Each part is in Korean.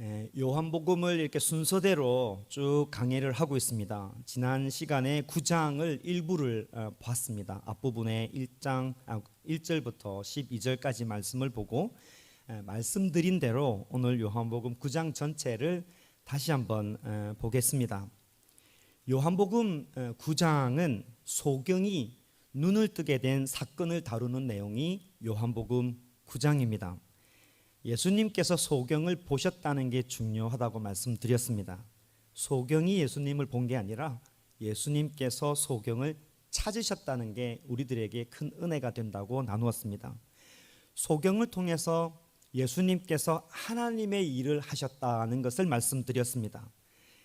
요한복음을 이렇게 순서대로 쭉 강해를 하고 있습니다. 지난 시간에 9장을 일부를 봤습니다. 앞부분에 1절부터 12절까지 말씀을 보고 말씀드린 대로 오늘 요한복음 9장 전체를 다시 한번 보겠습니다. 요한복음 9장은 소경이 눈을 뜨게 된 사건을 다루는 내용이 요한복음 9장입니다. 예수님께서 소경을 보셨다는 게 중요하다고 말씀드렸습니다. 소경이 예수님을 본 게 아니라 예수님께서 소경을 찾으셨다는 게 우리들에게 큰 은혜가 된다고 나누었습니다. 소경을 통해서 예수님께서 하나님의 일을 하셨다는 것을 말씀드렸습니다.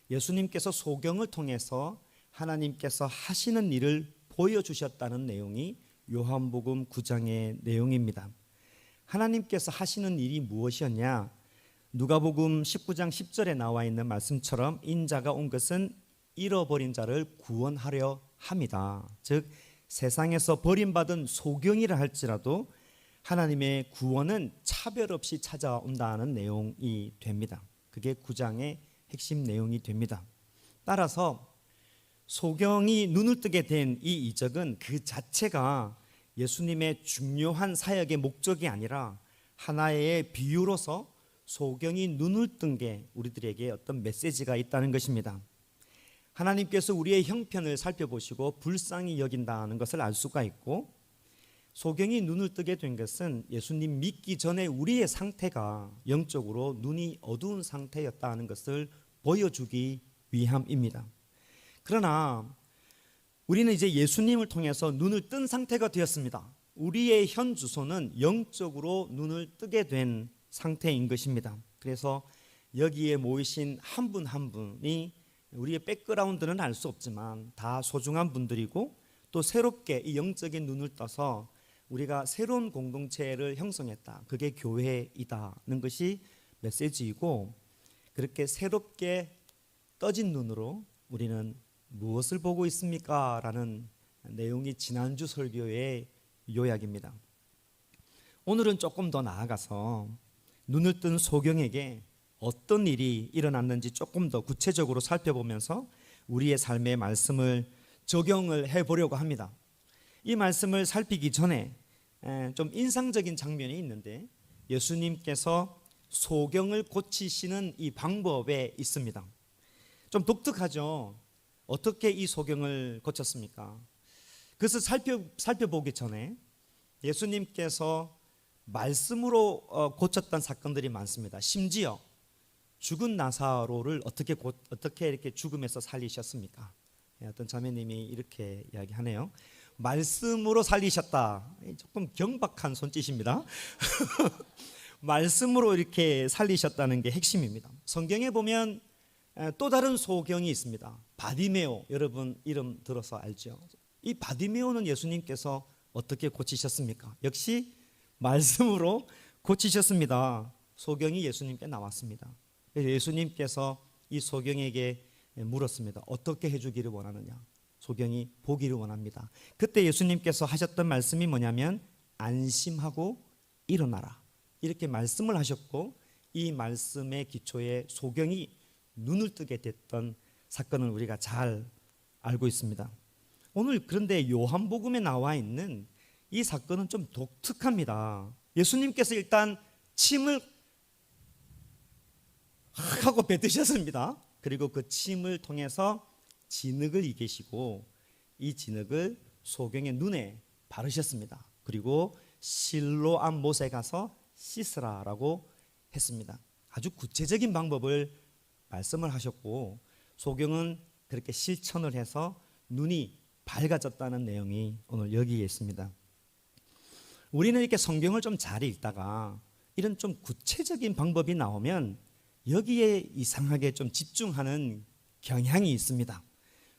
예수님께서 소경을 통해서 하나님께서 하시는 일을 보여주셨다는 내용이 요한복음 9장의 내용입니다. 하나님께서 하시는 일이 무엇이었냐? 누가복음 19장 10절에 나와 있는 말씀처럼 인자가 온 것은 잃어버린 자를 구원하려 함이다. 즉 세상에서 버림받은 소경이라 할지라도 하나님의 구원은 차별 없이 찾아온다는 내용이 됩니다. 그게 9장의 핵심 내용이 됩니다. 따라서 소경이 눈을 뜨게 된 이 이적은 그 자체가 예수님의 중요한 사역의 목적이 아니라 하나의 비유로서 소경이 눈을 뜬 게 우리들에게 어떤 메시지가 있다는 것입니다. 하나님께서 우리의 형편을 살펴보시고 불쌍히 여긴다는 것을 알 수가 있고, 소경이 눈을 뜨게 된 것은 예수님 믿기 전에 우리의 상태가 영적으로 눈이 어두운 상태였다는 것을 보여주기 위함입니다. 그러나 우리는 이제 예수님을 통해서 눈을 뜬 상태가 되었습니다. 우리의 현 주소는 영적으로 눈을 뜨게 된 상태인 것입니다. 그래서 여기에 모이신 한 분 한 분이 우리의 백그라운드는 알 수 없지만 다 소중한 분들이고, 또 새롭게 이 영적인 눈을 떠서 우리가 새로운 공동체를 형성했다. 그게 교회이다는 것이 메시지이고, 그렇게 새롭게 떠진 눈으로 우리는 무엇을 보고 있습니까? 라는 내용이 지난주 설교의 요약입니다. 오늘은 조금 더 나아가서 눈을 뜬 소경에게 어떤 일이 일어났는지 조금 더 구체적으로 살펴보면서 우리의 삶의 말씀을 적용을 해보려고 합니다. 이 말씀을 살피기 전에 좀 인상적인 장면이 있는데, 예수님께서 소경을 고치시는 이 방법에 있습니다. 좀 독특하죠? 어떻게 이 소경을 고쳤습니까? 그것을 살펴보기 전에 예수님께서 말씀으로 고쳤던 사건들이 많습니다. 심지어 죽은 나사로를 어떻게 이렇게 죽음에서 살리셨습니까? 어떤 자매님이 이렇게 이야기하네요. 말씀으로 살리셨다. 조금 경박한 손짓입니다. 말씀으로 이렇게 살리셨다는 게 핵심입니다. 성경에 보면 또 다른 소경이 있습니다. 바디메오, 여러분 이름 들어서 알죠? 이 바디메오는 예수님께서 어떻게 고치셨습니까? 역시 말씀으로 고치셨습니다. 소경이 예수님께 나왔습니다. 예수님께서 이 소경에게 물었습니다. 어떻게 해주기를 원하느냐? 소경이 보기를 원합니다. 그때 예수님께서 하셨던 말씀이 뭐냐면 안심하고 일어나라, 이렇게 말씀을 하셨고, 이 말씀의 기초에 소경이 눈을 뜨게 됐던 사건을 우리가 잘 알고 있습니다. 오늘 그런데 요한복음에 나와 있는 이 사건은 좀 독특합니다. 예수님께서 일단 침을 하고 뱉으셨습니다. 그리고 그 침을 통해서 진흙을 이기시고 이 진흙을 소경의 눈에 바르셨습니다. 그리고 실로암 못에 가서 씻으라라고 했습니다. 아주 구체적인 방법을 말씀을 하셨고, 소경은 그렇게 실천을 해서 눈이 밝아졌다는 내용이 오늘 여기에 있습니다. 우리는 이렇게 성경을 좀 잘 읽다가 이런 좀 구체적인 방법이 나오면 여기에 이상하게 좀 집중하는 경향이 있습니다.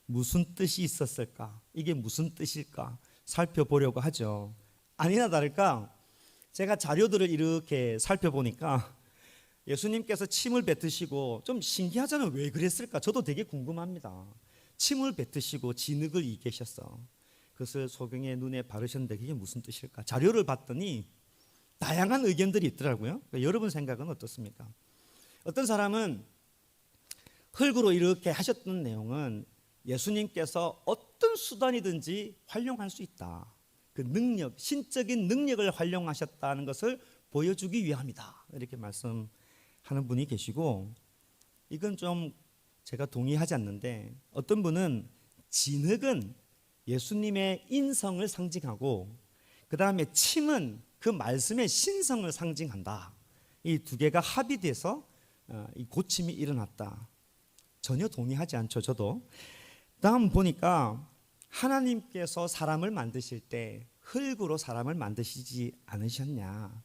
무슨 뜻이 있었을까? 이게 무슨 뜻일까? 살펴보려고 하죠. 아니나 다를까 제가 자료들을 이렇게 살펴보니까 예수님께서 침을 뱉으시고 좀 신기하잖아요. 왜 그랬을까? 저도 되게 궁금합니다. 침을 뱉으시고 진흙을 이기셨어. 그것을 소경의 눈에 바르셨는데 그게 무슨 뜻일까? 자료를 봤더니 다양한 의견들이 있더라고요. 여러분 생각은 어떻습니까? 어떤 사람은 흙으로 이렇게 하셨던 내용은 예수님께서 어떤 수단이든지 활용할 수 있다. 그 능력, 신적인 능력을 활용하셨다는 것을 보여주기 위함이다. 이렇게 말씀하는 분이 계시고, 이건 좀 제가 동의하지 않는데, 어떤 분은 진흙은 예수님의 인성을 상징하고, 그 다음에 침은 그 말씀의 신성을 상징한다. 이 두 개가 합의돼서 이 고침이 일어났다. 전혀 동의하지 않죠, 저도. 다음 보니까 하나님께서 사람을 만드실 때 흙으로 사람을 만드시지 않으셨냐.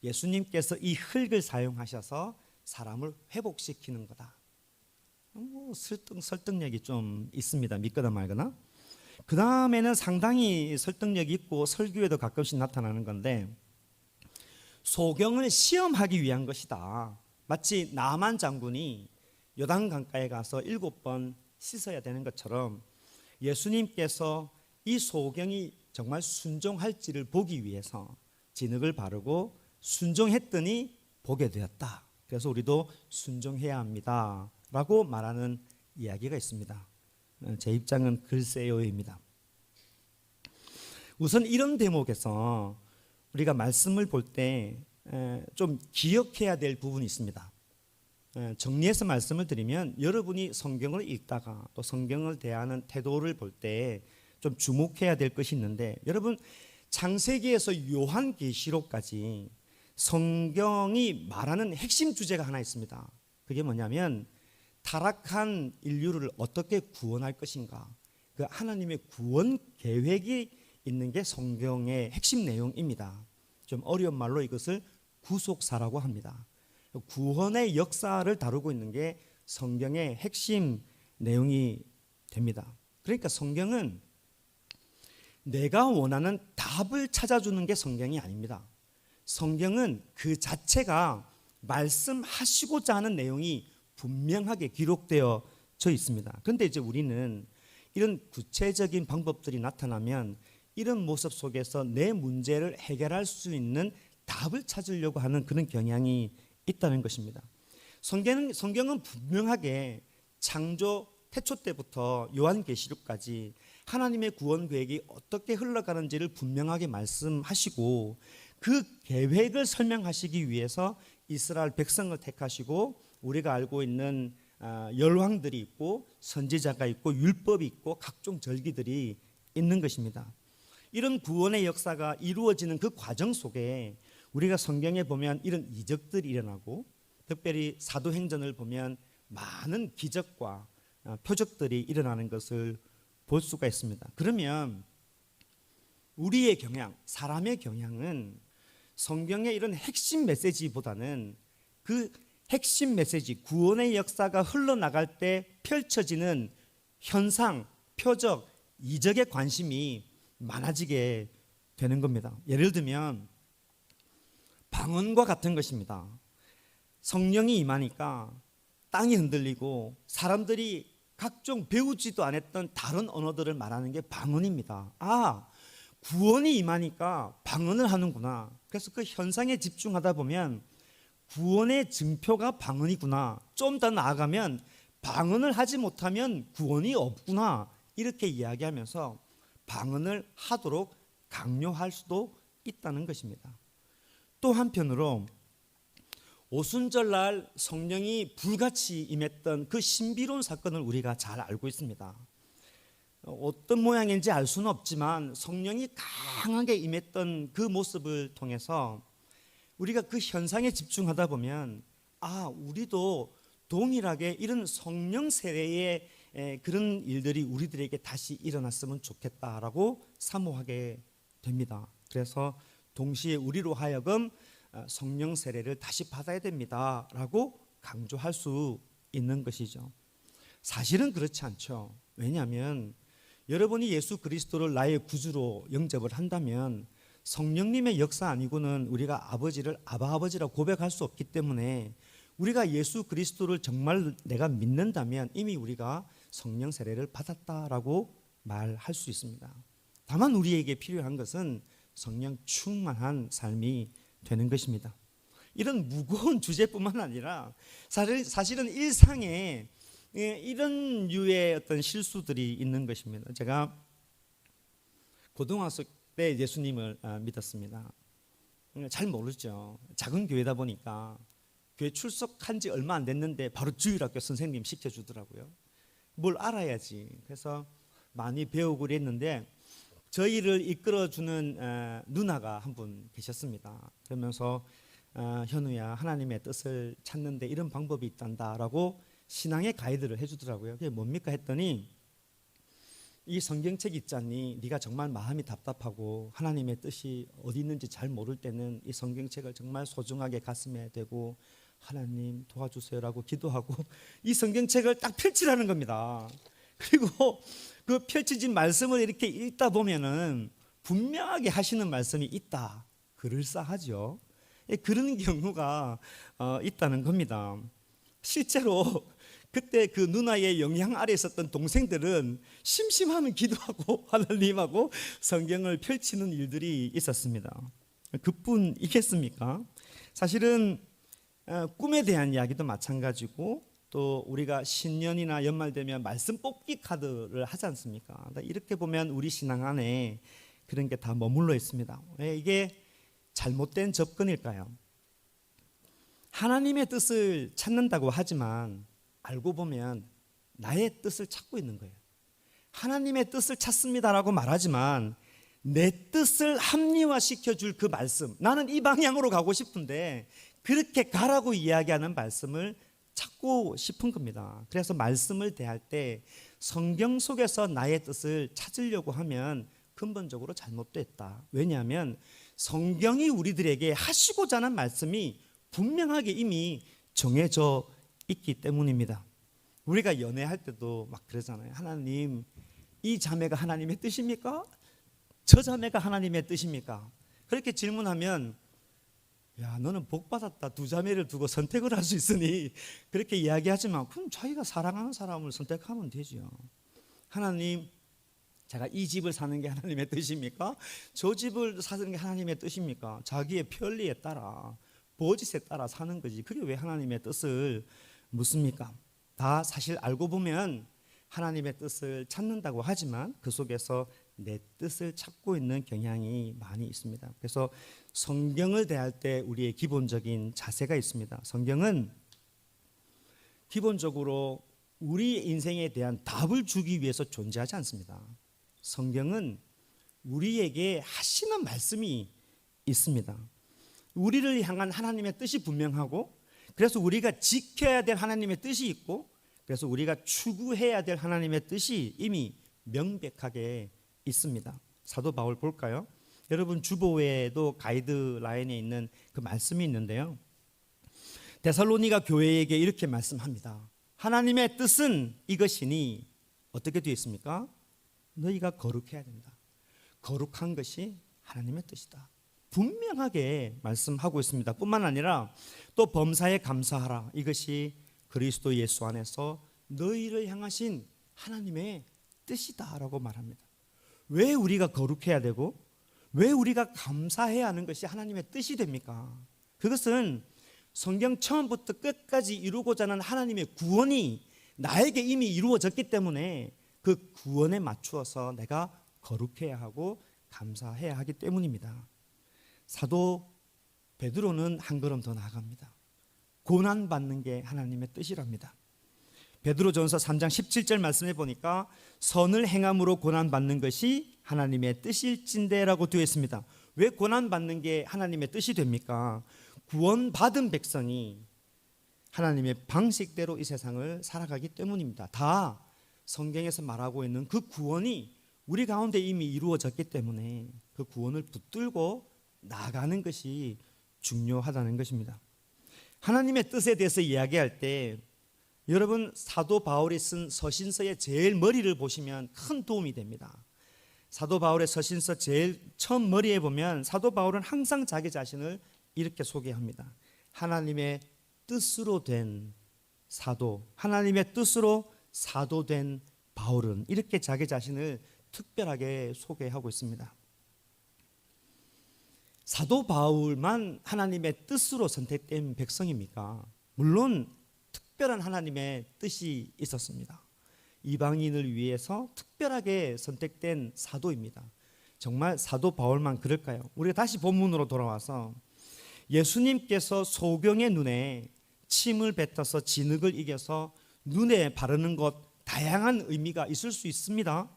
예수님께서 이 흙을 사용하셔서 사람을 회복시키는 거다. 설득력이 좀 있습니다. 믿거나 말거나. 그 다음에는 상당히 설득력이 있고 설교에도 가끔씩 나타나는 건데, 소경을 시험하기 위한 것이다. 마치 나만 장군이 요단 강가에 가서 7번 씻어야 되는 것처럼 예수님께서 이 소경이 정말 순종할지를 보기 위해서 진흙을 바르고 순종했더니 보게 되었다. 그래서 우리도 순종해야 합니다 라고 말하는 이야기가 있습니다. 제 입장은 글쎄요입니다. 우선 이런 대목에서 우리가 말씀을 볼 때 좀 기억해야 될 부분이 있습니다. 정리해서 말씀을 드리면, 여러분이 성경을 읽다가 또 성경을 대하는 태도를 볼 때 좀 주목해야 될 것이 있는데, 여러분 창세기에서 요한계시록까지 성경이 말하는 핵심 주제가 하나 있습니다. 그게 뭐냐면 타락한 인류를 어떻게 구원할 것인가, 그 하나님의 구원 계획이 있는 게 성경의 핵심 내용입니다. 좀 어려운 말로 이것을 구속사라고 합니다. 구원의 역사를 다루고 있는 게 성경의 핵심 내용이 됩니다. 그러니까 성경은 내가 원하는 답을 찾아주는 게 성경이 아닙니다. 성경은 그 자체가 말씀하시고자 하는 내용이 분명하게 기록되어 있습니다. 그런데 이제 우리는 이런 구체적인 방법들이 나타나면 이런 모습 속에서 내 문제를 해결할 수 있는 답을 찾으려고 하는 그런 경향이 있다는 것입니다. 성경은 분명하게 창조 태초 때부터 요한계시록까지 하나님의 구원 계획이 어떻게 흘러가는지를 분명하게 말씀하시고, 그 계획을 설명하시기 위해서 이스라엘 백성을 택하시고 우리가 알고 있는 열왕들이 있고 선지자가 있고 율법이 있고 각종 절기들이 있는 것입니다. 이런 구원의 역사가 이루어지는 그 과정 속에 우리가 성경에 보면 이런 이적들이 일어나고, 특별히 사도행전을 보면 많은 기적과 표적들이 일어나는 것을 볼 수가 있습니다. 그러면 우리의 경향, 사람의 경향은 성경의 이런 핵심 메시지보다는 그 핵심 메시지, 구원의 역사가 흘러나갈 때 펼쳐지는 현상, 표적, 이적에 관심이 많아지게 되는 겁니다. 예를 들면 방언과 같은 것입니다. 성령이 임하니까 땅이 흔들리고 사람들이 각종 배우지도 않았던 다른 언어들을 말하는 게 방언입니다. 구원이 임하니까 방언을 하는구나. 그래서 그 현상에 집중하다 보면 구원의 증표가 방언이구나. 좀 더 나아가면 방언을 하지 못하면 구원이 없구나. 이렇게 이야기하면서 방언을 하도록 강요할 수도 있다는 것입니다. 또 한편으로 오순절날 성령이 불같이 임했던 그 신비로운 사건을 우리가 잘 알고 있습니다. 어떤 모양인지 알 수는 없지만 성령이 강하게 임했던 그 모습을 통해서 우리가 그 현상에 집중하다 보면 우리도 동일하게 이런 성령 세례의 그런 일들이 우리들에게 다시 일어났으면 좋겠다라고 사모하게 됩니다. 그래서 동시에 우리로 하여금 성령 세례를 다시 받아야 됩니다라고 강조할 수 있는 것이죠. 사실은 그렇지 않죠. 왜냐하면 여러분이 예수 그리스도를 나의 구주로 영접을 한다면 성령님의 역사 아니고는 우리가 아버지를 아버지라고 고백할 수 없기 때문에, 우리가 예수 그리스도를 정말 내가 믿는다면 이미 우리가 성령 세례를 받았다라고 말할 수 있습니다. 다만 우리에게 필요한 것은 성령 충만한 삶이 되는 것입니다. 이런 무거운 주제뿐만 아니라 사실은 일상에 이런 류의 어떤 실수들이 있는 것입니다. 제가 고등학생 때 예수님을 믿었습니다. 잘 모르죠. 작은 교회다 보니까 교회 출석한 지 얼마 안 됐는데 바로 주일학교 선생님 시켜주더라고요. 뭘 알아야지. 그래서 많이 배우고 그랬는데 저희를 이끌어주는 누나가 한 분 계셨습니다. 그러면서 현우야, 하나님의 뜻을 찾는데 이런 방법이 있단다라고 신앙의 가이드를 해주더라고요. 그게 뭡니까 했더니, 이 성경책 있잖니, 네가 정말 마음이 답답하고 하나님의 뜻이 어디 있는지 잘 모를 때는 이 성경책을 정말 소중하게 가슴에 대고 하나님 도와주세요라고 기도하고 이 성경책을 딱 펼치라는 겁니다. 그리고 그 펼쳐진 말씀을 이렇게 읽다 보면은 분명하게 하시는 말씀이 있다. 그럴싸하죠. 그런 경우가 있다는 겁니다. 실제로 그때 그 누나의 영향 아래 있었던 동생들은 심심하면 기도하고 하나님하고 성경을 펼치는 일들이 있었습니다. 그뿐이겠습니까? 사실은 꿈에 대한 이야기도 마찬가지고, 또 우리가 신년이나 연말 되면 말씀 뽑기 카드를 하지 않습니까? 이렇게 보면 우리 신앙 안에 그런 게 다 머물러 있습니다. 왜 이게 잘못된 접근일까요? 하나님의 뜻을 찾는다고 하지만 알고 보면 나의 뜻을 찾고 있는 거예요. 하나님의 뜻을 찾습니다라고 말하지만 내 뜻을 합리화시켜 줄 그 말씀, 나는 이 방향으로 가고 싶은데 그렇게 가라고 이야기하는 말씀을 찾고 싶은 겁니다. 그래서 말씀을 대할 때 성경 속에서 나의 뜻을 찾으려고 하면 근본적으로 잘못됐다. 왜냐하면 성경이 우리들에게 하시고자 하는 말씀이 분명하게 이미 정해져 있기 때문입니다. 우리가 연애할 때도 막 그러잖아요. 하나님, 이 자매가 하나님의 뜻입니까? 저 자매가 하나님의 뜻입니까? 그렇게 질문하면, 야, 너는 복 받았다. 두 자매를 두고 선택을 할 수 있으니 그렇게 이야기하지만, 그럼 자기가 사랑하는 사람을 선택하면 되죠. 하나님, 제가 이 집을 사는 게 하나님의 뜻입니까? 저 집을 사는 게 하나님의 뜻입니까? 자기의 편리에 따라, 버짓에 따라 사는 거지. 그게 왜 하나님의 뜻을 묻습니까? 다 사실 알고 보면 하나님의 뜻을 찾는다고 하지만 그 속에서 내 뜻을 찾고 있는 경향이 많이 있습니다. 그래서 성경을 대할 때 우리의 기본적인 자세가 있습니다. 성경은 기본적으로 우리 인생에 대한 답을 주기 위해서 존재하지 않습니다. 성경은 우리에게 하시는 말씀이 있습니다. 우리를 향한 하나님의 뜻이 분명하고, 그래서 우리가 지켜야 될 하나님의 뜻이 있고, 그래서 우리가 추구해야 될 하나님의 뜻이 이미 명백하게 있습니다. 사도 바울 볼까요? 여러분 주보에도 가이드라인에 있는 그 말씀이 있는데요, 데살로니가 교회에게 이렇게 말씀합니다. 하나님의 뜻은 이것이니 어떻게 되어 있습니까? 너희가 거룩해야 된다. 거룩한 것이 하나님의 뜻이다. 분명하게 말씀하고 있습니다. 뿐만 아니라 또 범사에 감사하라. 이것이 그리스도 예수 안에서 너희를 향하신 하나님의 뜻이다라고 말합니다. 왜 우리가 거룩해야 되고 왜 우리가 감사해야 하는 것이 하나님의 뜻이 됩니까? 그것은 성경 처음부터 끝까지 이루고자 하는 하나님의 구원이 나에게 이미 이루어졌기 때문에 그 구원에 맞추어서 내가 거룩해야 하고 감사해야 하기 때문입니다. 사도 베드로는 한 걸음 더 나아갑니다. 고난받는 게 하나님의 뜻이랍니다. 베드로전서 3장 17절 말씀해 보니까 선을 행함으로 고난받는 것이 하나님의 뜻일진대라고 되어 있습니다. 왜 고난받는 게 하나님의 뜻이 됩니까? 구원받은 백성이 하나님의 방식대로 이 세상을 살아가기 때문입니다. 다 성경에서 말하고 있는 그 구원이 우리 가운데 이미 이루어졌기 때문에 그 구원을 붙들고 나아가는 것이 중요하다는 것입니다. 하나님의 뜻에 대해서 이야기할 때 여러분 사도 바울이 쓴 서신서의 제일 머리를 보시면 큰 도움이 됩니다. 사도 바울의 서신서 제일 처음 머리에 보면 사도 바울은 항상 자기 자신을 이렇게 소개합니다. 하나님의 뜻으로 된 사도, 하나님의 뜻으로 사도된 바울은, 이렇게 자기 자신을 특별하게 소개하고 있습니다. 사도 바울만 하나님의 뜻으로 선택된 백성입니까? 물론 특별한 하나님의 뜻이 있었습니다. 이방인을 위해서 특별하게 선택된 사도입니다. 정말 사도 바울만 그럴까요? 우리가 다시 본문으로 돌아와서 예수님께서 소경의 눈에 침을 뱉어서 진흙을 이겨서 눈에 바르는 것, 다양한 의미가 있을 수 있습니다.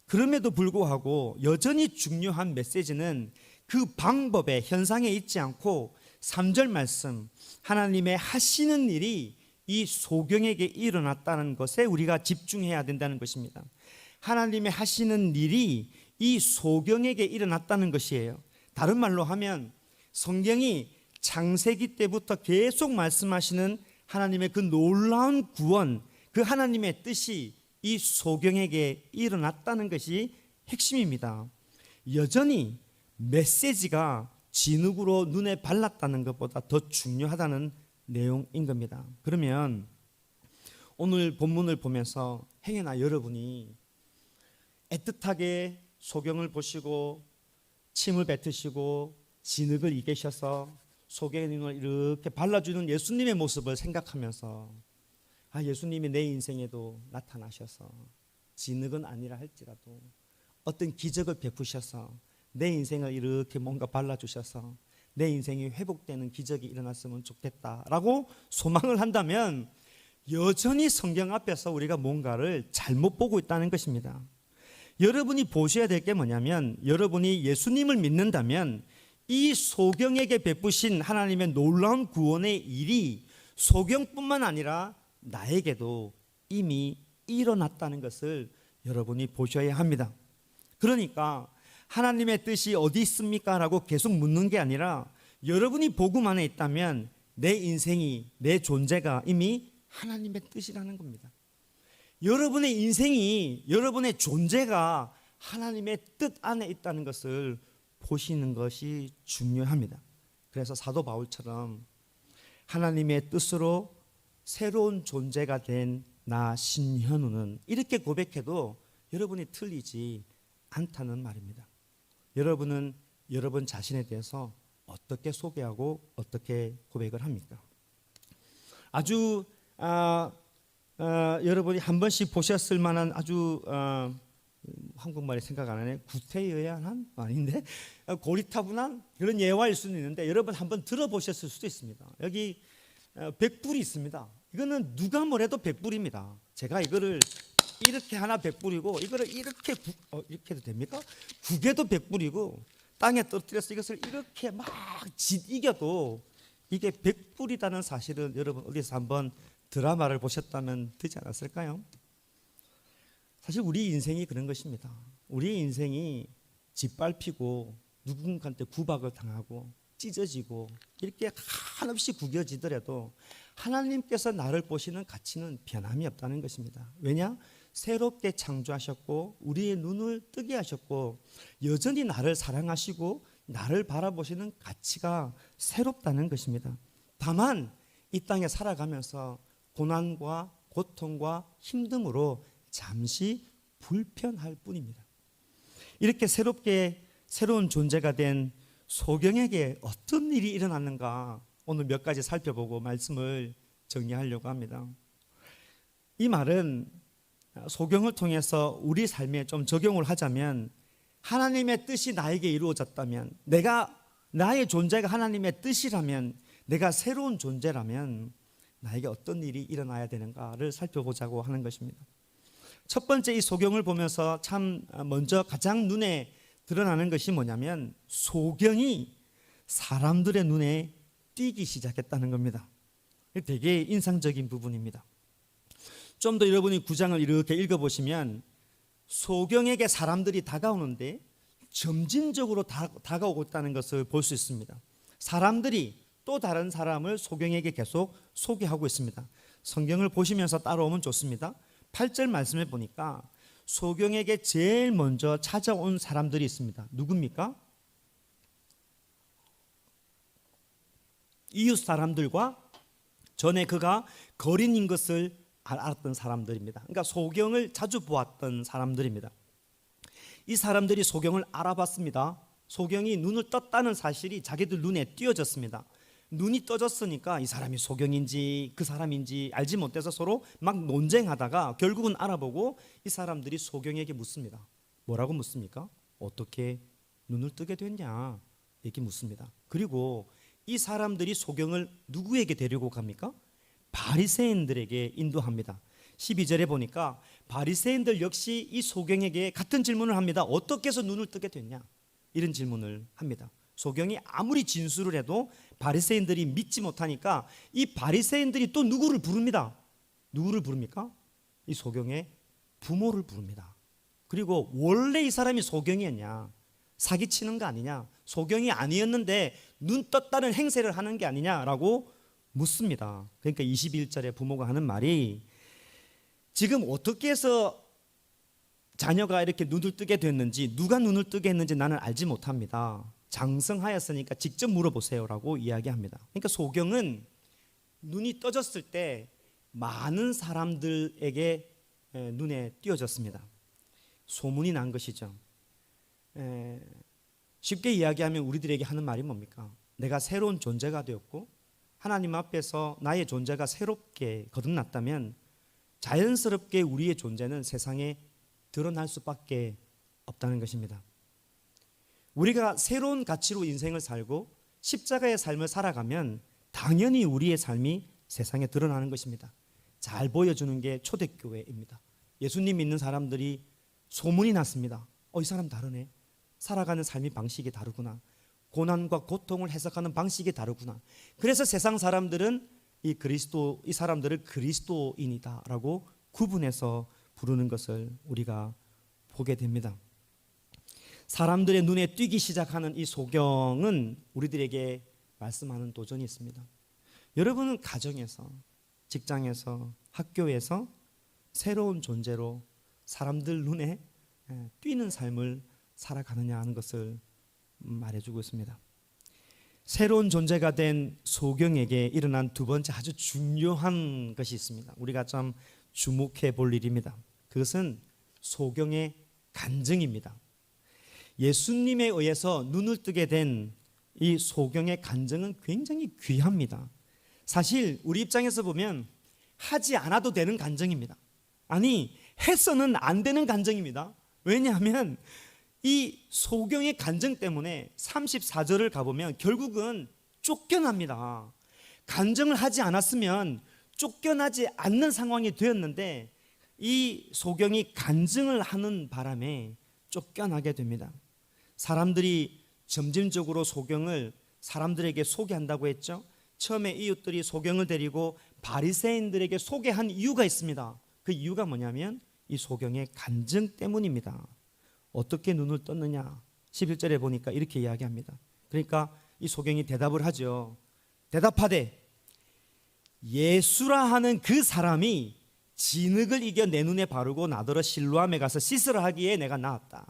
그럼에도 불구하고 여전히 중요한 메시지는 그 방법의 현상에 있지 않고 3절 말씀, 하나님의 하시는 일이 이 소경에게 일어났다는 것에 우리가 집중해야 된다는 것입니다. 하나님의 하시는 일이 이 소경에게 일어났다는 것이에요. 다른 말로 하면 성경이 창세기 때부터 계속 말씀하시는 하나님의 그 놀라운 구원, 그 하나님의 뜻이 이 소경에게 일어났다는 것이 핵심입니다. 여전히 메시지가 진흙으로 눈에 발랐다는 것보다 더 중요하다는 내용인 겁니다. 그러면 오늘 본문을 보면서 행여나 여러분이 애틋하게 소경을 보시고 침을 뱉으시고 진흙을 이기셔서 소경의 눈을 이렇게 발라주는 예수님의 모습을 생각하면서 예수님이 내 인생에도 나타나셔서 진흙은 아니라 할지라도 어떤 기적을 베푸셔서 내 인생을 이렇게 뭔가 발라주셔서 내 인생이 회복되는 기적이 일어났으면 좋겠다라고 소망을 한다면 여전히 성경 앞에서 우리가 뭔가를 잘못 보고 있다는 것입니다. 여러분이 보셔야 될 게 뭐냐면, 여러분이 예수님을 믿는다면 이 소경에게 베푸신 하나님의 놀라운 구원의 일이 소경뿐만 아니라 나에게도 이미 일어났다는 것을 여러분이 보셔야 합니다. 그러니까 하나님의 뜻이 어디 있습니까? 라고 계속 묻는 게 아니라 여러분이 복음 안에 있다면 내 인생이, 내 존재가 이미 하나님의 뜻이라는 겁니다. 여러분의 인생이, 여러분의 존재가 하나님의 뜻 안에 있다는 것을 보시는 것이 중요합니다. 그래서 사도 바울처럼 하나님의 뜻으로 새로운 존재가 된 나 신현우는 이렇게 고백해도 여러분이 틀리지 않다는 말입니다. 여러분은 여러분 자신에 대해서 어떻게 소개하고 어떻게 고백을 합니까? 아주 여러분이 한 번씩 보셨을 만한 아주 한국말이 생각 안 나네. 구태의연한 아닌데 고리타분한 그런 예화일 수는 있는데 여러분 한번 들어보셨을 수도 있습니다. 여기 백불이 있습니다. 이거는 누가 뭐래도 백불입니다. 제가 이거를 이렇게 하나 백불이고 이거를 이렇게 이렇게 해도 됩니까? 국에도 백불이고 땅에 떨어뜨려서 이것을 이렇게 막 이겨도 이게 백불이라는 사실은 여러분 어디서 한번 드라마를 보셨다면 되지 않았을까요? 사실 우리 인생이 그런 것입니다. 우리 인생이 짓밟히고 누군가한테 구박을 당하고 찢어지고 이렇게 한없이 구겨지더라도 하나님께서 나를 보시는 가치는 변함이 없다는 것입니다. 왜냐? 새롭게 창조하셨고 우리의 눈을 뜨게 하셨고 여전히 나를 사랑하시고 나를 바라보시는 가치가 새롭다는 것입니다. 다만 이 땅에 살아가면서 고난과 고통과 힘듦으로 잠시 불편할 뿐입니다. 이렇게 새로운 존재가 된 소경에게 어떤 일이 일어났는가 오늘 몇 가지 살펴보고 말씀을 정리하려고 합니다. 이 말은 소경을 통해서 우리 삶에 좀 적용을 하자면 하나님의 뜻이 나에게 이루어졌다면 나의 존재가 하나님의 뜻이라면 내가 새로운 존재라면 나에게 어떤 일이 일어나야 되는가를 살펴보자고 하는 것입니다. 첫 번째 이 소경을 보면서 참 먼저 가장 눈에 드러나는 것이 뭐냐면 소경이 사람들의 눈에 띄기 시작했다는 겁니다. 되게 인상적인 부분입니다. 좀 더 여러분이 9장을 이렇게 읽어보시면 소경에게 사람들이 다가오는데 점진적으로 다가오고 있다는 것을 볼 수 있습니다. 사람들이 또 다른 사람을 소경에게 계속 소개하고 있습니다. 성경을 보시면서 따라오면 좋습니다. 8절 말씀에 보니까 소경에게 제일 먼저 찾아온 사람들이 있습니다. 누굽니까? 이웃 사람들과 전에 그가 거린인 것을 알았던 사람들입니다. 그러니까 소경을 자주 보았던 사람들입니다. 이 사람들이 소경을 알아봤습니다. 소경이 눈을 떴다는 사실이 자기들 눈에 띄어졌습니다. 눈이 떠졌으니까 이 사람이 소경인지 그 사람인지 알지 못해서 서로 막 논쟁하다가 결국은 알아보고 이 사람들이 소경에게 묻습니다. 뭐라고 묻습니까? 어떻게 눈을 뜨게 됐냐 이렇게 묻습니다. 그리고 이 사람들이 소경을 누구에게 데리고 갑니까? 바리새인들에게 인도합니다. 12절에 보니까 바리새인들 역시 이 소경에게 같은 질문을 합니다. 어떻게 해서 눈을 뜨게 됐냐? 이런 질문을 합니다. 소경이 아무리 진술을 해도 바리새인들이 믿지 못하니까 이 바리새인들이 또 누구를 부릅니다. 누구를 부릅니까? 이 소경의 부모를 부릅니다. 그리고 원래 이 사람이 소경이었냐? 사기치는 거 아니냐? 소경이 아니었는데 눈 떴다는 행세를 하는 게 아니냐라고 묻습니다. 그러니까 21절에 부모가 하는 말이 지금 어떻게 해서 자녀가 이렇게 눈을 뜨게 됐는지 누가 눈을 뜨게 했는지 나는 알지 못합니다. 장성하였으니까 직접 물어보세요라고 이야기합니다. 그러니까 소경은 눈이 떠졌을 때 많은 사람들에게 눈에 띄어졌습니다. 소문이 난 것이죠. 쉽게 이야기하면 우리들에게 하는 말이 뭡니까? 내가 새로운 존재가 되었고 하나님 앞에서 나의 존재가 새롭게 거듭났다면 자연스럽게 우리의 존재는 세상에 드러날 수밖에 없다는 것입니다. 우리가 새로운 가치로 인생을 살고 십자가의 삶을 살아가면 당연히 우리의 삶이 세상에 드러나는 것입니다. 잘 보여주는 게 초대교회입니다. 예수님 믿는 사람들이 소문이 났습니다. 이 사람 다르네. 살아가는 삶의 방식이 다르구나. 고난과 고통을 해석하는 방식이 다르구나. 그래서 세상 사람들은 이 사람들을 그리스도인이다라고 구분해서 부르는 것을 우리가 보게 됩니다. 사람들의 눈에 띄기 시작하는 이 소경은 우리들에게 말씀하는 도전이 있습니다. 여러분은 가정에서, 직장에서, 학교에서 새로운 존재로 사람들 눈에 띄는 삶을 살아가느냐 하는 것을 말해주고 있습니다. 새로운 존재가 된 소경에게 일어난 두 번째 아주 중요한 것이 있습니다. 우리가 좀 주목해 볼 일입니다. 그것은 소경의 간증입니다. 예수님에 의해서 눈을 뜨게 된 이 소경의 간증은 굉장히 귀합니다. 사실 우리 입장에서 보면 하지 않아도 되는 간증입니다. 아니, 해서는 안 되는 간증입니다. 왜냐하면 이 소경의 간증 때문에 34절을 가보면 결국은 쫓겨납니다. 간증을 하지 않았으면 쫓겨나지 않는 상황이 되었는데 이 소경이 간증을 하는 바람에 쫓겨나게 됩니다. 사람들이 점진적으로 소경을 사람들에게 소개한다고 했죠. 처음에 이웃들이 소경을 데리고 바리새인들에게 소개한 이유가 있습니다. 그 이유가 뭐냐면 이 소경의 간증 때문입니다. 어떻게 눈을 떴느냐? 11절에 보니까 이렇게 이야기합니다. 그러니까 이 소경이 대답을 하죠. 대답하되 예수라 하는 그 사람이 진흙을 이겨 내 눈에 바르고 나더러 실로암에 가서 씻으라 하기에 내가 나았다.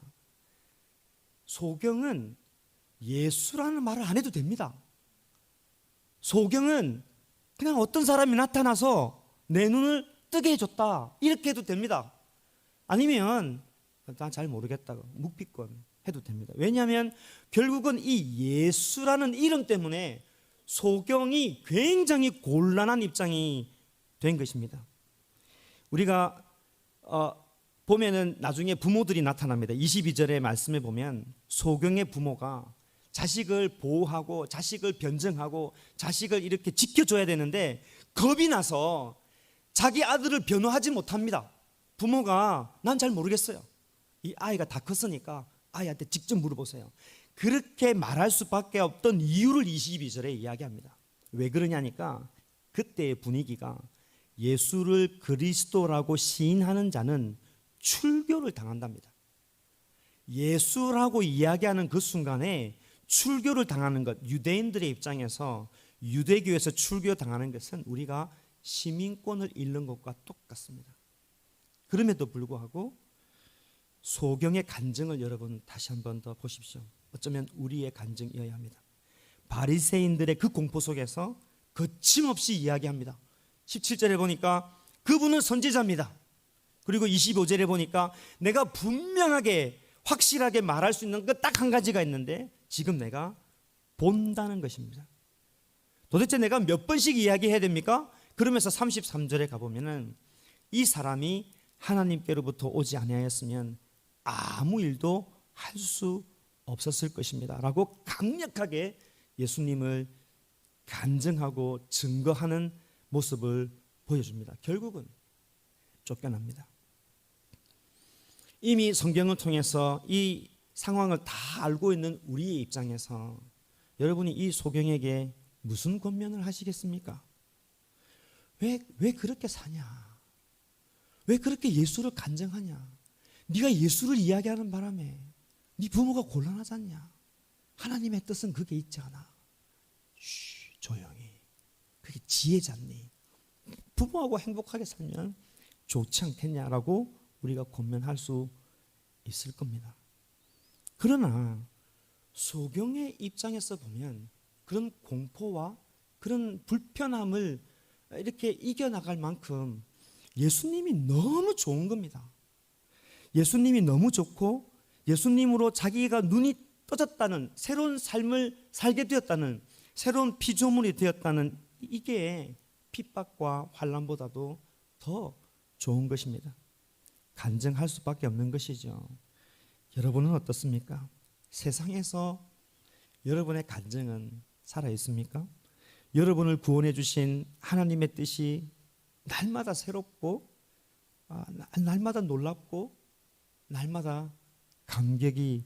소경은 예수라는 말을 안 해도 됩니다. 소경은 그냥 어떤 사람이 나타나서 내 눈을 뜨게 해줬다 이렇게 해도 됩니다. 아니면 난 잘 모르겠다 묵비권 해도 됩니다. 왜냐하면 결국은 이 예수라는 이름 때문에 소경이 굉장히 곤란한 입장이 된 것입니다. 우리가 보면은 나중에 부모들이 나타납니다. 22절의 말씀에 보면 소경의 부모가 자식을 보호하고 자식을 변증하고 자식을 이렇게 지켜줘야 되는데 겁이 나서 자기 아들을 변호하지 못합니다. 부모가 난 잘 모르겠어요. 이 아이가 다 컸으니까 아이한테 직접 물어보세요. 그렇게 말할 수밖에 없던 이유를 22절에 이야기합니다. 왜 그러냐니까 그때의 분위기가 예수를 그리스도라고 시인하는 자는 출교를 당한답니다. 예수라고 이야기하는 그 순간에 출교를 당하는 것, 유대인들의 입장에서 유대교에서 출교당하는 것은 우리가 시민권을 잃는 것과 똑같습니다. 그럼에도 불구하고 소경의 간증을 여러분 다시 한 번 더 보십시오. 어쩌면 우리의 간증이어야 합니다. 바리새인들의 그 공포 속에서 거침없이 이야기합니다. 17절에 보니까 그분은 선지자입니다. 그리고 25절에 보니까 내가 분명하게 확실하게 말할 수 있는 것 딱 한 가지가 있는데 지금 내가 본다는 것입니다. 도대체 내가 몇 번씩 이야기해야 됩니까? 그러면서 33절에 가보면은 이 사람이 하나님께로부터 오지 아니하였으면 아무 일도 할 수 없었을 것입니다 라고 강력하게 예수님을 간증하고 증거하는 모습을 보여줍니다. 결국은 쫓겨납니다. 이미 성경을 통해서 이 상황을 다 알고 있는 우리의 입장에서 여러분이 이 소경에게 무슨 권면을 하시겠습니까? 왜 그렇게 사냐? 왜 그렇게 예수를 간증하냐? 네가 예수를 이야기하는 바람에 네 부모가 곤란하지 않냐? 하나님의 뜻은 그게 있지 않아. 조용히. 그게 지혜잖니. 부모하고 행복하게 살면 좋지 않겠냐라고 우리가 권면할 수 있을 겁니다. 그러나 소경의 입장에서 보면 그런 공포와 그런 불편함을 이렇게 이겨나갈 만큼 예수님이 너무 좋은 겁니다. 예수님이 너무 좋고 예수님으로 자기가 눈이 떠졌다는, 새로운 삶을 살게 되었다는, 새로운 피조물이 되었다는, 이게 핍박과 환난보다도 더 좋은 것입니다. 간증할 수밖에 없는 것이죠. 여러분은 어떻습니까? 세상에서 여러분의 간증은 살아있습니까? 여러분을 구원해 주신 하나님의 뜻이 날마다 새롭고 날마다 놀랍고 날마다 감격이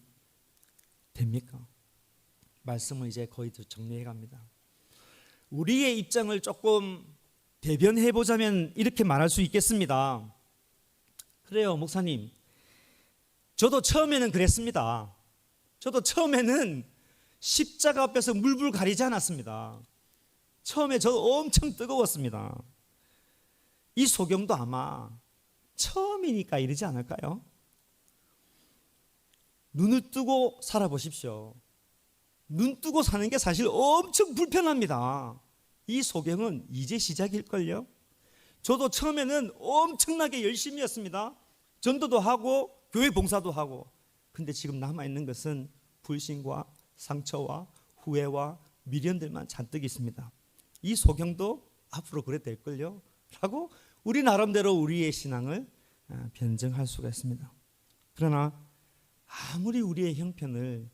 됩니까? 말씀을 이제 거의 정리해 갑니다. 우리의 입장을 조금 대변해 보자면 이렇게 말할 수 있겠습니다. 그래요, 목사님. 저도 처음에는 그랬습니다. 저도 처음에는 십자가 앞에서 물불 가리지 않았습니다. 처음에 저도 엄청 뜨거웠습니다. 이 소경도 아마 처음이니까 이러지 않을까요? 눈을 뜨고 살아보십시오. 눈 뜨고 사는 게 사실 엄청 불편합니다. 이 소경은 이제 시작일걸요. 저도 처음에는 엄청나게 열심히 했습니다. 전도도 하고 교회 봉사도 하고. 근데 지금 남아있는 것은 불신과 상처와 후회와 미련들만 잔뜩 있습니다. 이 소경도 앞으로 그래 될걸요 라고 우리 나름대로 우리의 신앙을 변증할 수가 있습니다. 그러나 아무리 우리의 형편을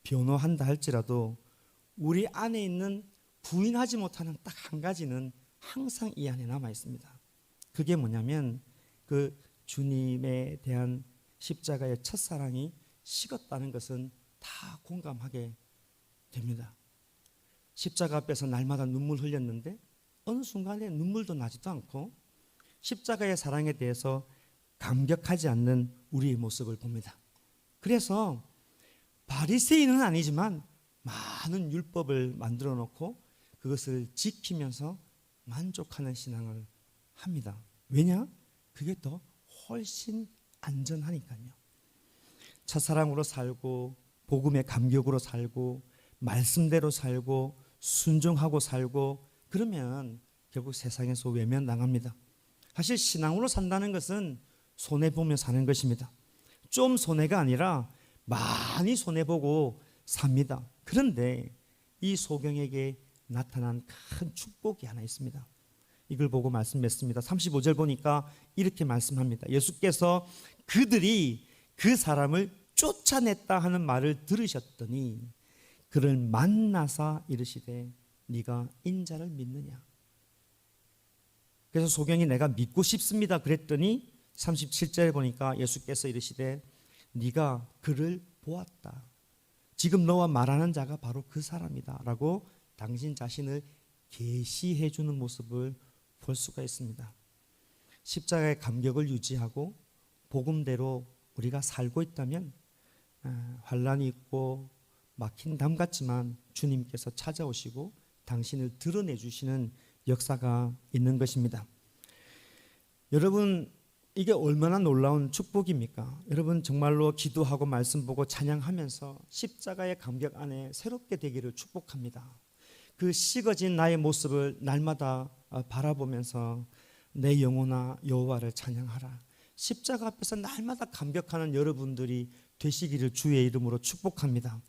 변호한다 할지라도 우리 안에 있는 부인하지 못하는 딱 한 가지는 항상 이 안에 남아 있습니다. 그게 뭐냐면 그 주님에 대한 십자가의 첫사랑이 식었다는 것은 다 공감하게 됩니다. 십자가 앞에서 날마다 눈물 흘렸는데 어느 순간에 눈물도 나지도 않고 십자가의 사랑에 대해서 감격하지 않는 우리의 모습을 봅니다. 그래서 바리새인은 아니지만 많은 율법을 만들어 놓고 그것을 지키면서 만족하는 신앙을 합니다. 왜냐? 그게 더 훨씬 안전하니까요. 첫사랑으로 살고 복음의 감격으로 살고 말씀대로 살고 순종하고 살고 그러면 결국 세상에서 외면당합니다. 사실 신앙으로 산다는 것은 손해보며 사는 것입니다. 좀 손해가 아니라 많이 손해보고 삽니다. 그런데 이 소경에게 나타난 큰 축복이 하나 있습니다. 이걸 보고 말씀 맺습니다. 35절 보니까 이렇게 말씀합니다. 예수께서 그들이 그 사람을 쫓아냈다 하는 말을 들으셨더니 그를 만나사 이르시되 네가 인자를 믿느냐. 그래서 소경이 내가 믿고 싶습니다 그랬더니 37절에 보니까 예수께서 이르시되 네가 그를 보았다. 지금 너와 말하는 자가 바로 그 사람이다 라고 당신 자신을 계시해 주는 모습을 볼 수가 있습니다. 십자가의 감격을 유지하고 복음대로 우리가 살고 있다면 환난이 있고 막힌 담 같지만 주님께서 찾아오시고 당신을 드러내 주시는 역사가 있는 것입니다. 여러분 이게 얼마나 놀라운 축복입니까? 여러분 정말로 기도하고 말씀 보고 찬양하면서 십자가의 감격 안에 새롭게 되기를 축복합니다. 그 식어진 나의 모습을 날마다 바라보면서 내 영혼아 여호와를 찬양하라. 십자가 앞에서 날마다 감격하는 여러분들이 되시기를 주의 이름으로 축복합니다.